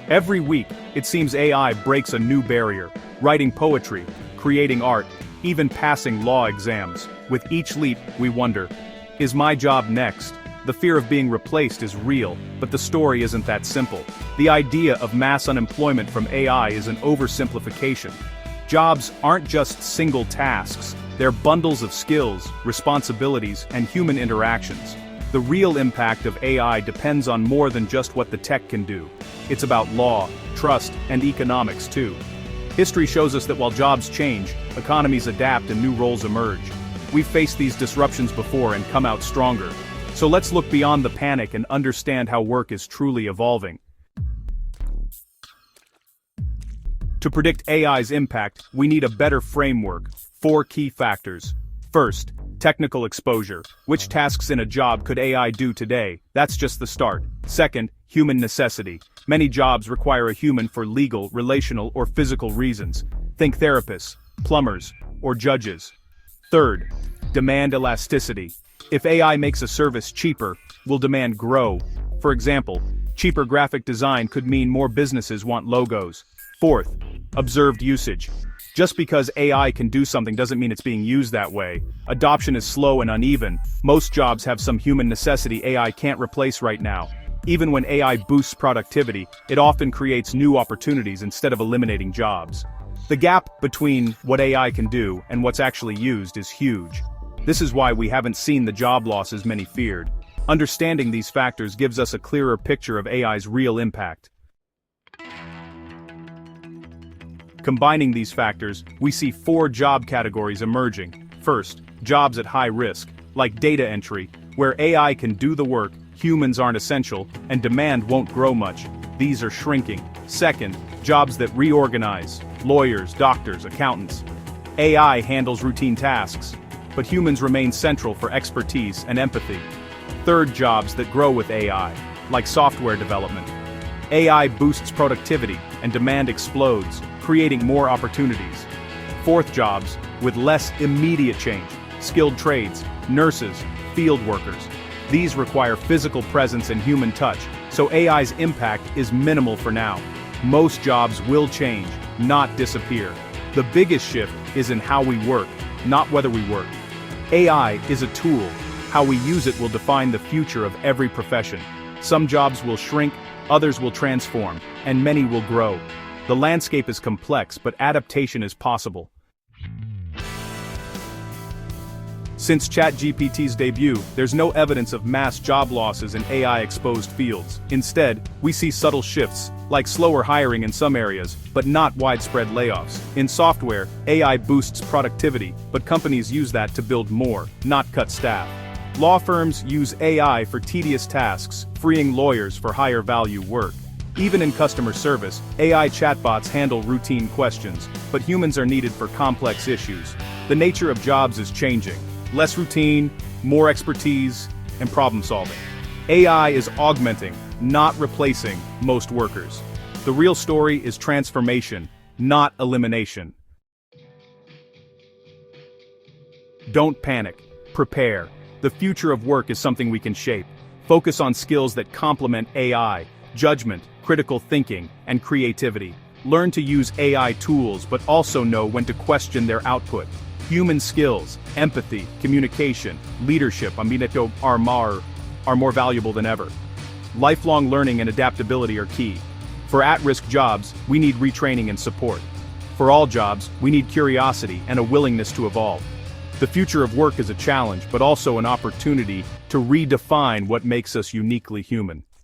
Every week, it seems AI breaks a new barrier, writing poetry, creating art, even passing law exams. With each leap, we wonder, is my job next? The fear of being replaced is real, but the story isn't that simple. The idea of mass unemployment from AI is an oversimplification. Jobs aren't just single tasks, they're bundles of skills, responsibilities, and human interactions. The real impact of AI depends on more than just what the tech can do. It's about law, trust, and economics too. History shows us that while jobs change, economies adapt and new roles emerge. We've faced these disruptions before and come out stronger. So let's look beyond the panic and understand how work is truly evolving. To predict AI's impact, we need a better framework. 4 key factors. First, technical exposure. Which tasks in a job could AI do today? That's just the start. Second, human necessity. Many jobs require a human for legal, relational, or physical reasons. Think therapists, plumbers, or judges. Third, demand elasticity. If AI makes a service cheaper, will demand grow? For example, cheaper graphic design could mean more businesses want logos. Fourth, observed usage. Just because AI can do something doesn't mean it's being used that way. Adoption is slow and uneven. Most jobs have some human necessity AI can't replace right now. Even when AI boosts productivity, it often creates new opportunities instead of eliminating jobs. The gap between what AI can do and what's actually used is huge. This is why we haven't seen the job losses many feared. Understanding these factors gives us a clearer picture of AI's real impact. Combining these factors, we see 4 job categories emerging. First, jobs at high risk, like data entry, where AI can do the work, humans aren't essential, and demand won't grow much. These are shrinking. Second, jobs that reorganize, lawyers, doctors, accountants. AI handles routine tasks, but humans remain central for expertise and empathy. Third, jobs that grow with AI, like software development. AI boosts productivity and demand explodes, creating more opportunities. Fourth, jobs with less immediate change, skilled trades, nurses, field workers. These require physical presence and human touch, so AI's impact is minimal for now. Most jobs will change, not disappear. The biggest shift is in how we work, not whether we work. AI is a tool. How we use it will define the future of every profession. Some jobs will shrink, others will transform, and many will grow. The landscape is complex, but adaptation is possible. Since ChatGPT's debut, there's no evidence of mass job losses in AI-exposed fields. Instead, we see subtle shifts, like slower hiring in some areas, but not widespread layoffs. In software, AI boosts productivity, but companies use that to build more, not cut staff. Law firms use AI for tedious tasks, freeing lawyers for higher-value work. Even in customer service, AI chatbots handle routine questions, but humans are needed for complex issues. The nature of jobs is changing. Less routine, more expertise, and problem-solving. AI is augmenting, not replacing, most workers. The real story is transformation, not elimination. Don't panic. Prepare. The future of work is something we can shape. Focus on skills that complement AI, judgment, critical thinking, and creativity. Learn to use AI tools, but also know when to question their output. Human skills, empathy, communication, leadership, are more valuable than ever. Lifelong learning and adaptability are key. For at-risk jobs, we need retraining and support. For all jobs, we need curiosity and a willingness to evolve. The future of work is a challenge, but also an opportunity to redefine what makes us uniquely human.